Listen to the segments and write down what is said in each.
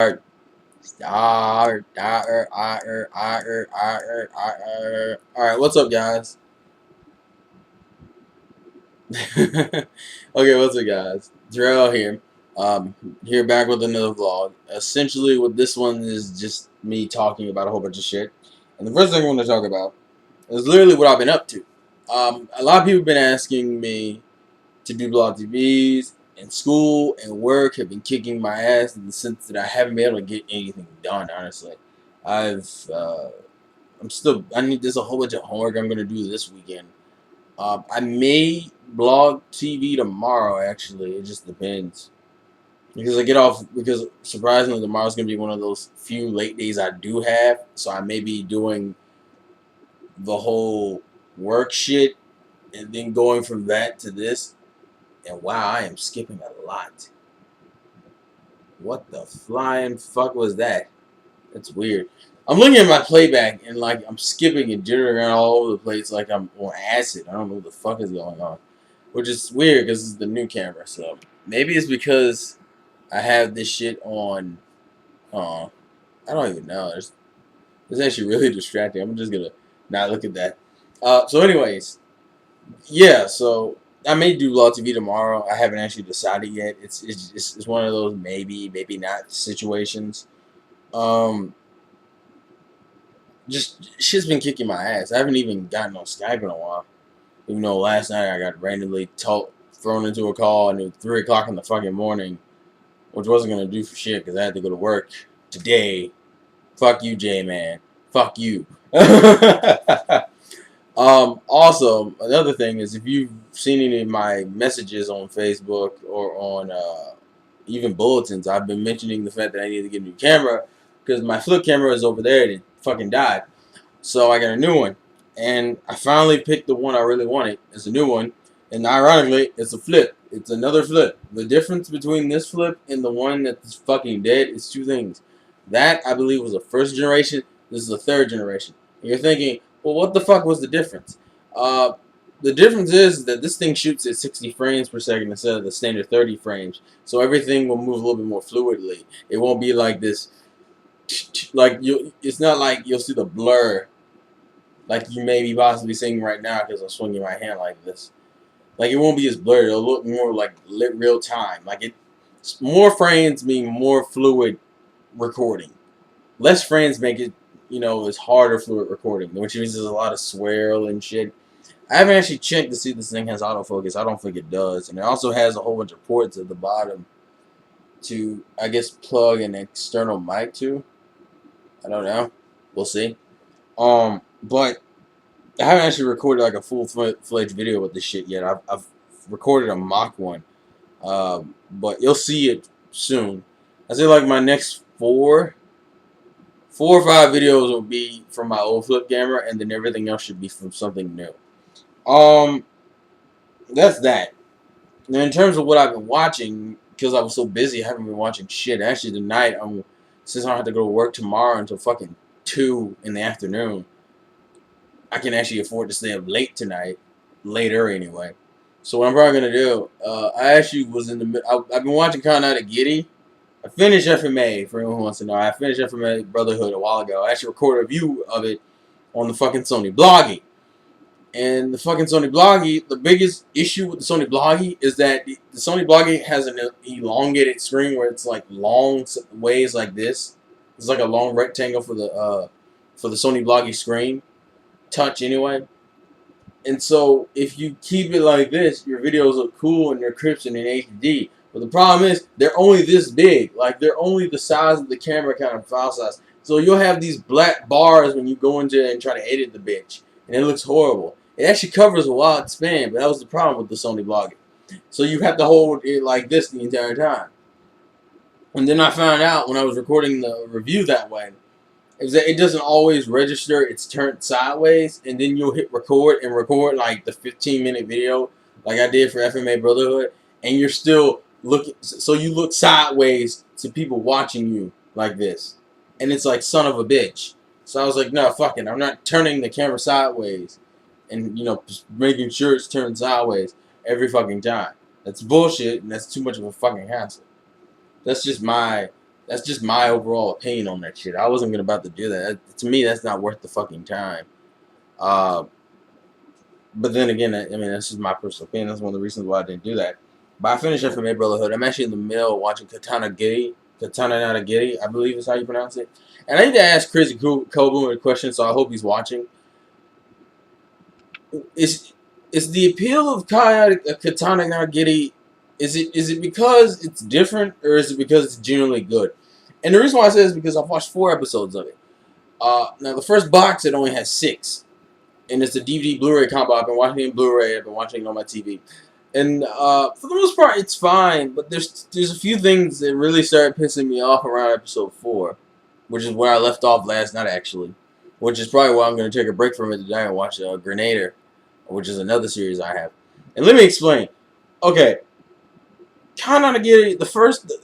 Alright, what's up, guys? Okay, what's up, guys? Darrell here. Here back with another vlog. Essentially, what this one is just me talking about a whole bunch of shit. And the first thing I want to talk about is literally what I've been up to. A lot of people have been asking me to do blog TVs, and school and work have been kicking my ass in the sense that I haven't been able to get anything done. Honestly, I've I need there's a whole bunch of homework I'm gonna do this weekend. I may blog TV tomorrow. Actually, it just depends because I get off because surprisingly tomorrow's gonna be one of those few late days I do have. So I may be doing the whole work shit and then going from that to this. And wow, I am skipping a lot. What the flying fuck was that? That's weird. I'm looking at my playback and like I'm skipping and jittering around all over the place like I'm on acid. I don't know what the fuck is going on, which is weird because it's the new camera. So maybe it's because I have this shit on. Uh, I don't even know. It's actually really distracting. I'm just gonna not look at that. So anyways, yeah. So I may do Law TV tomorrow. I haven't actually decided yet. It's one of those maybe not situations. Um, just shit's been kicking my ass. I haven't even gotten on Skype in a while. Even though last night I got randomly thrown into a call and it was 3 o'clock in the fucking morning, which wasn't gonna do for shit because I had to go to work today. Fuck you, J man. Fuck you. Also, another thing is if you've seen any of my messages on Facebook or on even bulletins, I've been mentioning the fact that I need to get a new camera because my flip camera is over there and it fucking died. So I got a new one, and I finally picked the one I really wanted. It's a new one, and ironically, it's a flip. It's another flip. The difference between this flip and the one that's fucking dead is two things. That I believe was the first generation. This is the third generation. And you're thinking, well, what the fuck was the difference? Uh, the difference is that this thing shoots at 60 frames per second instead of the standard 30 frames, so everything will move a little bit more fluidly. It won't be like this, like you. It's not like you'll see the blur like you may be possibly seeing right now because I'm swinging my hand like this. Like it won't be as blurred. It'll look more like real time. Like more frames mean more fluid recording. Less frames make it, it's harder fluid recording, which means there's a lot of swirl and shit. I haven't actually checked to see if this thing has autofocus. I don't think it does, and it also has a whole bunch of ports at the bottom to, I guess, plug an external mic to. I don't know. We'll see. But I haven't actually recorded like a full-fledged video with this shit yet. I've recorded a mock one, but you'll see it soon. I say like my next four or five videos will be from my old flip camera, and then everything else should be from something new. Um, that's that. Now in terms of what I've been watching, because I was so busy, I haven't been watching shit. Actually, tonight since I don't have to go to work tomorrow until fucking 2 in the afternoon. I can actually afford to stay up late tonight, later anyway. So what I'm probably gonna do, I actually was in the. I've been watching Con Out of Giddy. I finished FMA for anyone who wants to know. I finished FMA Brotherhood a while ago. I actually recorded a review of it on the fucking Sony Bloggy. And the fucking Sony Bloggy, the biggest issue with the Sony Bloggy is that the Sony Bloggy has an elongated screen where it's like long ways like this. It's like a long rectangle for the Sony Bloggy screen touch anyway. And so if you keep it like this, your videos look cool and they're crisp and in HD. But the problem is they're only this big. Like they're only the size of the camera kind of file size. So you'll have these black bars when you go into it and try to edit the bitch. And it looks horrible. It actually covers a wide span, but that was the problem with the Sony Blogger. So you have to hold it like this the entire time. And then I found out when I was recording the review that way, is that it doesn't always register. It's turned sideways, and then you'll hit record and record like the 15-minute video, like I did for FMA Brotherhood, and you're still looking. So you look sideways to people watching you like this, and it's like son of a bitch. So I was like, no, fuck it. I'm not turning the camera sideways, and just making sure it's turned sideways every fucking time. That's bullshit, and that's too much of a fucking hassle. That's just my That's just my overall opinion on that shit. I wasn't gonna about to do that. To me, that's not worth the fucking time. Uh, but then again, I mean, that's just my personal opinion. That's one of the reasons why I didn't do that. But I finished Anime Brotherhood. I'm actually in the middle watching Katana Giri. Katana Naragiri, I believe is how you pronounce it. And I need to ask Chris Kobu a question, so I hope he's watching. Is the appeal of Katana Naragiri, is it because it's different, or is it because it's genuinely good? And the reason why I say this is because I've watched 4 episodes of it. Now the first box, it only has 6. And it's a DVD Blu-ray combo. I've been watching it in Blu-ray. I've been watching it on my TV. And for the most part, it's fine. But there's a few things that really started pissing me off around episode 4, which is where I left off last night, actually. Which is probably why I'm going to take a break from it today and watch Grenader, which is another series I have. And let me explain. Okay, Kanata Giri,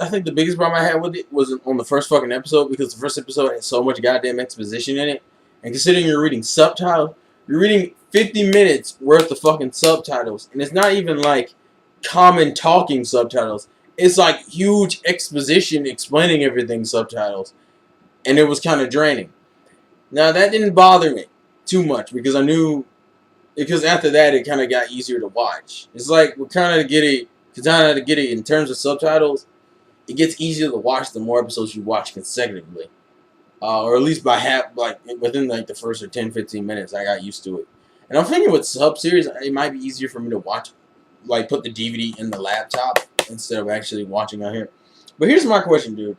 I think the biggest problem I had with it was on the first fucking episode, because the first episode had so much goddamn exposition in it. And considering you're reading subtitles, you're reading 50 minutes worth of fucking subtitles. And it's not even like common talking subtitles. It's like huge exposition explaining everything subtitles. And it was kind of draining. Now, that didn't bother me too much, because I knew, because after that, it kind of got easier to watch. It's like with Katana Giri, in terms of subtitles, it gets easier to watch the more episodes you watch consecutively. Or at least by within like the first or 10-15 minutes, I got used to it. And I'm thinking with sub-series, it might be easier for me to watch, like put the DVD in the laptop instead of actually watching on here. But here's my question, dude.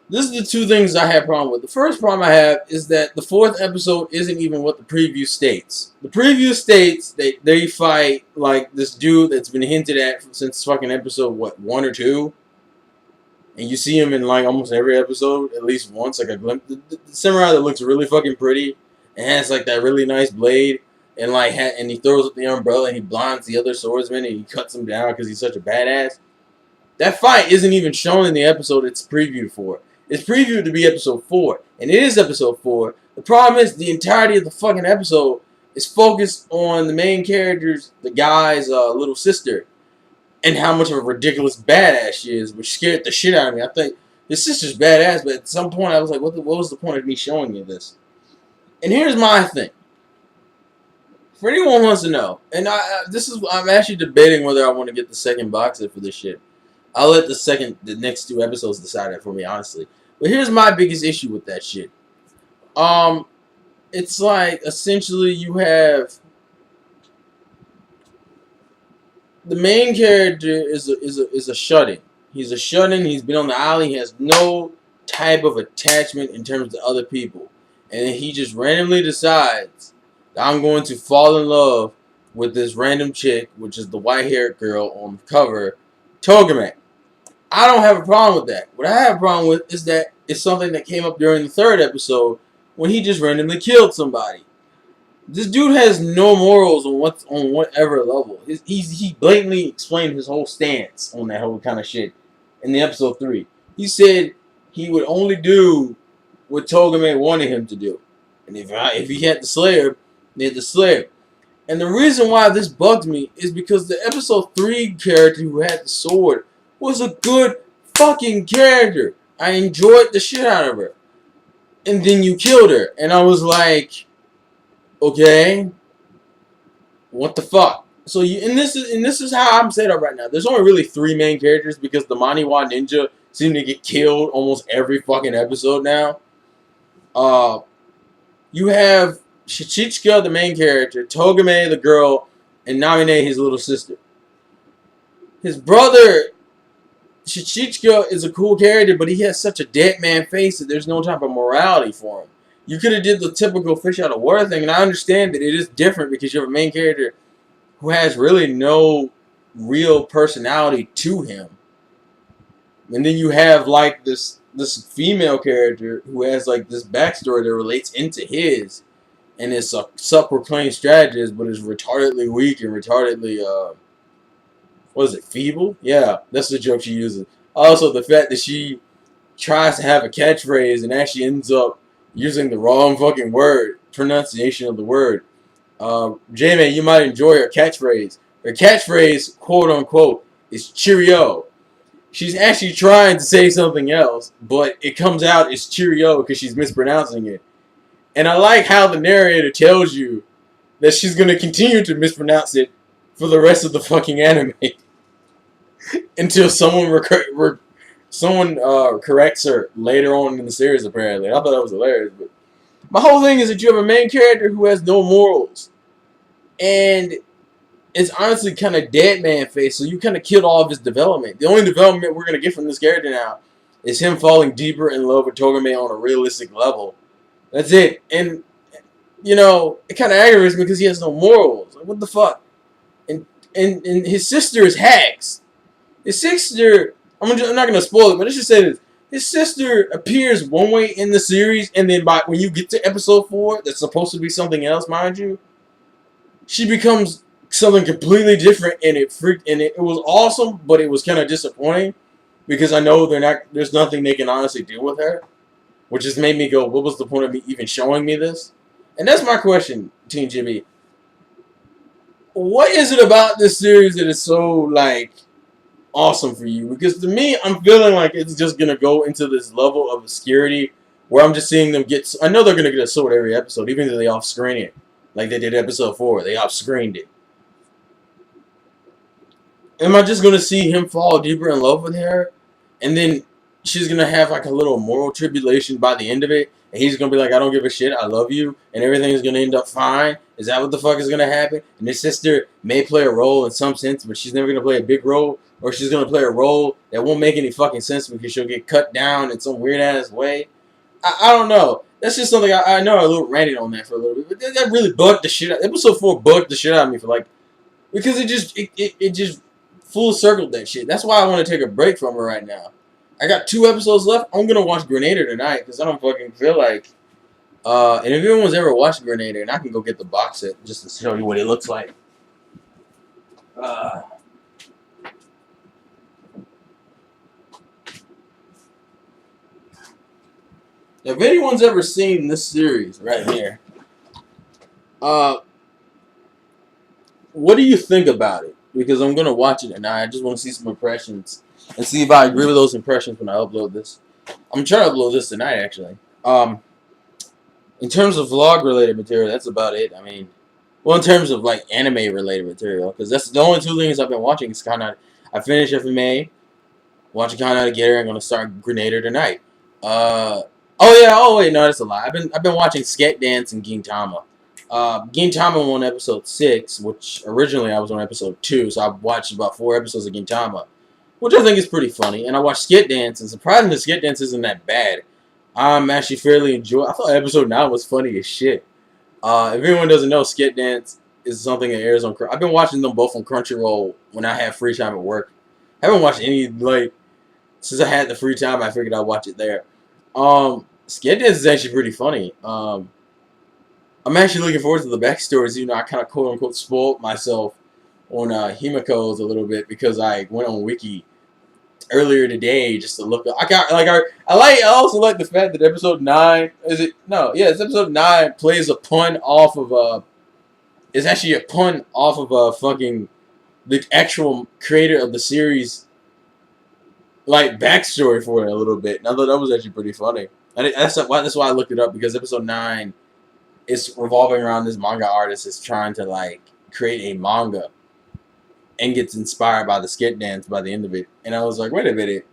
This is the 2 things I have problem with. The first problem I have is that the 4th episode isn't even what the preview states. The preview states that they fight like this dude that's been hinted at since fucking episode, what, 1 or 2? And you see him in like almost every episode, at least once, like a glimpse. The samurai that looks really fucking pretty and has like that really nice blade, and like and he throws up the umbrella and he blinds the other swordsman and he cuts him down because he's such a badass. That fight isn't even shown in the episode it's previewed for. It's previewed to be episode 4, and it is episode 4. The problem is the entirety of the fucking episode is focused on the main character's, the guy's little sister, and how much of a ridiculous badass she is, which scared the shit out of me. I think his sister's badass, but at some point I was like, what was the point of me showing you this? And here's my thing. For anyone who wants to know, and I'm actually debating whether I want to get the second box set for this shit. I'll let the next 2 episodes decide that for me, honestly. But here's my biggest issue with that shit. It's like essentially you have the main character is a shut-in. He's a shut-in. He's been on the island. He has no type of attachment in terms of other people, and he just randomly decides that I'm going to fall in love with this random chick, which is the white-haired girl on the cover, Togame. I don't have a problem with that. What I have a problem with is that it's something that came up during the 3rd episode when he just randomly killed somebody. This dude has no morals on whatever level. He blatantly explained his whole stance on that whole kind of shit in the episode 3. He said he would only do what Togame wanted him to do, and if he had to slay her, he had to slay her. And the reason why this bugged me is because the episode 3 character who had the sword was a good fucking character. I enjoyed the shit out of her, and then you killed her, and I was like, okay, what the fuck? So this is how I'm set up right now. There's only really 3 main characters because the Maniwa ninja seem to get killed almost every fucking episode now. You have Shichika, the main character, Togame, the girl, and Namine, his little sister. His brother, Shichika, is a cool character, but he has such a dead man face that there's no type of morality for him. You could have did the typical fish out of water thing, and I understand that it is different because you have a main character who has really no real personality to him. And then you have like this female character who has like this backstory that relates into his, and it's a self-proclaimed strategist, but is retardedly weak and retardedly what is it, feeble? Yeah, that's the joke she uses. Also, the fact that she tries to have a catchphrase and actually ends up using the wrong fucking pronunciation of the word. J-Man, you might enjoy her catchphrase. Her catchphrase, quote unquote, is cheerio. she's actually trying to say something else, but it comes out as Cheerio because she's mispronouncing it. And I like how the narrator tells you that she's gonna continue to mispronounce it for the rest of the fucking anime until someone corrects her later on in the series. Apparently, I thought that was hilarious. But my whole thing is that you have a main character who has no morals, and it's honestly kind of dead man face. So you kind of killed all of his development. The only development we're gonna get from this character now is him falling deeper in love with Togame on a realistic level. That's it. And you know, it kind of aggravates me because he has no morals. Like, what the fuck? And his sister is Hags. His sister, I'm not gonna spoil it, but let's just say this: his sister appears one way in the series, and then when you get to episode 4, that's supposed to be something else, mind you, she becomes something completely different, and it was awesome, but it was kind of disappointing because I know there's nothing they can honestly do with her, which just made me go, what was the point of me even showing me this? And that's my question, Team Jimmy. What is it about this series that is so, like, awesome for you? Because to me, I'm feeling like it's just going to go into this level of obscurity where I'm just seeing them get... I know they're going to get a sword every episode, even though they off-screen it. Like they did episode 4. They off-screened it. Am I just going to see him fall deeper in love with her? And then she's going to have like a little moral tribulation by the end of it. And he's going to be like, I don't give a shit, I love you. And everything is going to end up fine. Is that what the fuck is going to happen? And his sister may play a role in some sense, but she's never going to play a big role. Or she's going to play a role that won't make any fucking sense because she'll get cut down in some weird-ass way. I don't know. That's just something I know I a little ranted on that for a little bit. But that really bugged the shit out. Episode 4 bugged the shit out of me for like... Because it just full circled that shit. That's why I want to take a break from her right now. I got 2 episodes left. I'm going to watch Grenader tonight because I don't fucking feel like... and if anyone's ever watched Grenader, and I can go get the box set just to show you what it looks like. If anyone's ever seen this series right here, what do you think about it? Because I'm going to watch it tonight. I just want to see some impressions and see if I agree with those impressions when I upload this. I'm trying to upload this tonight, actually. In terms of vlog-related material, that's about it. I mean, well, in terms of, like, anime-related material, because that's the only 2 things I've been watching. Is kind of, I finished FMA, watching Kanata Together, I'm going to start Grenader tonight. Oh wait, no, that's a lie. I've been watching Sket Dance and Gintama. Gintama on episode 6, which originally I was on episode 2, so I watched about 4 episodes of Gintama, which I think is pretty funny. And I watched Sket Dance, and surprisingly, Sket Dance isn't that bad. I'm actually fairly enjoying. I thought episode 9 was funny as shit. If anyone doesn't know, Sket Dance is something that airs on. I've been watching them both on Crunchyroll when I have free time at work. I haven't watched any like since I had the free time. I figured I'd watch it there. Sket Dance is actually pretty funny. I'm actually looking forward to the backstories. You know, I kind of quote unquote spoiled myself on Himiko's a little bit because I went on Wiki earlier today just to look up. I also like the fact that episode 9 it's episode 9 plays a pun off of it's actually a pun off of fucking the actual creator of the series like backstory for it a little bit. And I thought that was actually pretty funny. And that's why I looked it up, because episode 9 is revolving around this manga artist is trying to like create a manga and gets inspired by the Sket Dance by the end of it. And I was like, wait a minute.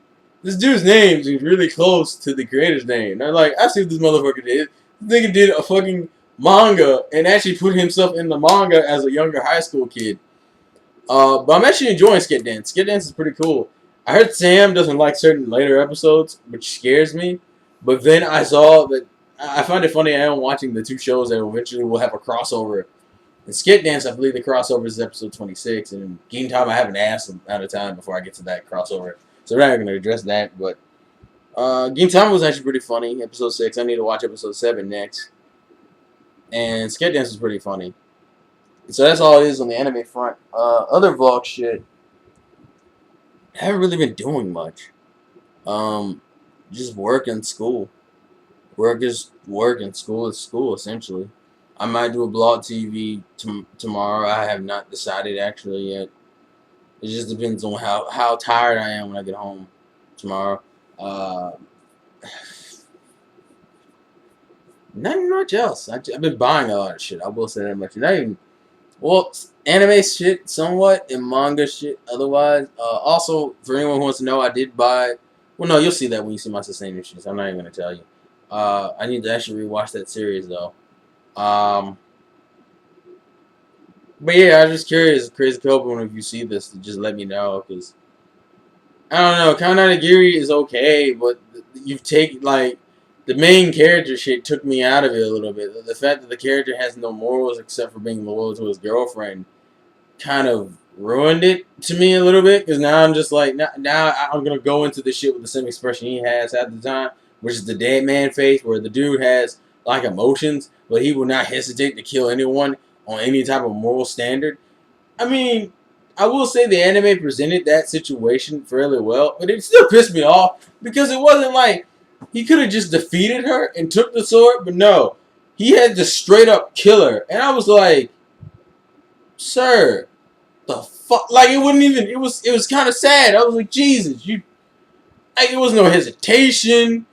This dude's name is really close to the creator's name. And I'm like, I see what this motherfucker did. This nigga did a fucking manga and actually put himself in the manga as a younger high school kid. But I'm actually enjoying Sket Dance. Sket Dance is pretty cool. I heard Sam doesn't like certain later episodes, which scares me. But then I saw that I find it funny I am watching the 2 shows that eventually will have a crossover. And Sket Dance, I believe the crossover is episode 26, and Gintama I haven't asked out of time before I get to that crossover. So we're not going to address that, but Gintama was actually pretty funny, episode 6. I need to watch episode 7 next. And Sket Dance was pretty funny. So that's all it is on the anime front. Other vlog shit, I haven't really been doing much. Just work and school. Work is work and school is school, essentially. I might do a blog TV tomorrow. I have not decided actually yet. It just depends on how tired I am when I get home tomorrow. Uh, Nothing much else. I've been buying a lot of shit. I will say that much. Not even well, anime shit somewhat and manga shit. Otherwise, also for anyone who wants to know, I did buy. Well, no, you'll see that when you see my sustained issues. I'm not even gonna tell you. I need to actually rewatch that series though. Um, but yeah, I'm just curious, Crazy Copeland, if you see this, to just let me know because I don't know. Count Nagiri is okay, but you've taken like the main character shit took me out of it a little bit. The fact that the character has no morals except for being loyal to his girlfriend kind of ruined it to me a little bit because now I'm just like now I'm gonna go into the shit with the same expression he has at the time, which is the dead man face, where the dude has like emotions, but he will not hesitate to kill anyone on any type of moral standard. I mean, I will say the anime presented that situation fairly well, but it still pissed me off because it wasn't like he could have just defeated her and took the sword, but no, he had to straight up kill her, and I was like, sir, the fuck, like it wouldn't even. It was kind of sad. I was like, Jesus, you, like it was no hesitation.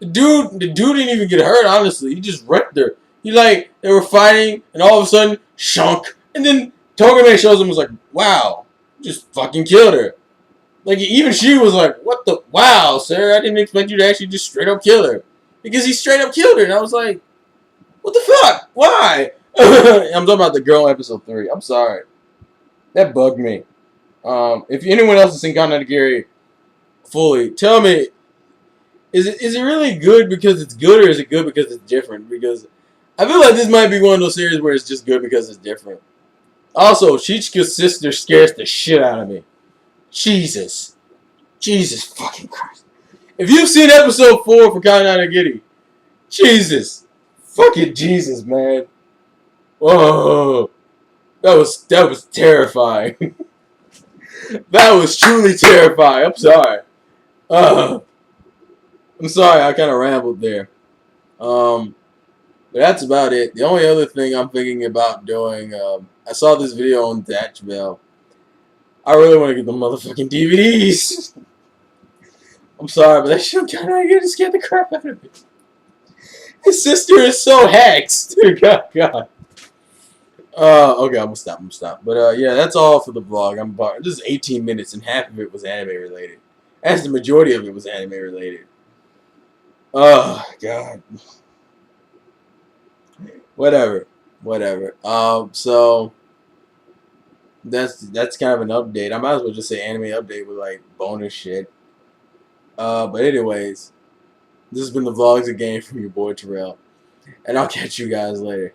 The dude didn't even get hurt. Honestly, he just wrecked her. He like they were fighting, and all of a sudden, shunk, and then Togame shows him and was like, "Wow, you just fucking killed her." Like even she was like, "What the? Wow, sir, I didn't expect you to actually just straight up kill her," because he straight up killed her, and I was like, "What the fuck? Why?" I'm talking about the girl episode 3. I'm sorry, that bugged me. If anyone else has seen Kanagiri fully, tell me, is it really good because it's good, or is it good because it's different? Because I feel like this might be one of those series where it's just good because it's different. Also, Chichika's sister scares the shit out of me. Jesus. Jesus fucking Christ. If you've seen episode 4 for Kanagiri, Jesus. Fucking Jesus, man. Whoa. That was terrifying. That was truly terrifying. I'm sorry. Uh, I'm sorry, I kind of rambled there. Um, but that's about it. The only other thing I'm thinking about doing, I saw this video on Thatch Bell. I really want to get the motherfucking DVDs. I'm sorry, but that shit kind of get scared the crap out of me. His sister is so hexed. God, God. Okay, I'm gonna stop. But yeah, that's all for the vlog. This is 18 minutes, and half of it was anime related. As the majority of it was anime related. Oh God. Whatever. So that's kind of an update. I might as well just say anime update with like bonus shit. But anyways, this has been the vlogs again from your boy Terrell, and I'll catch you guys later.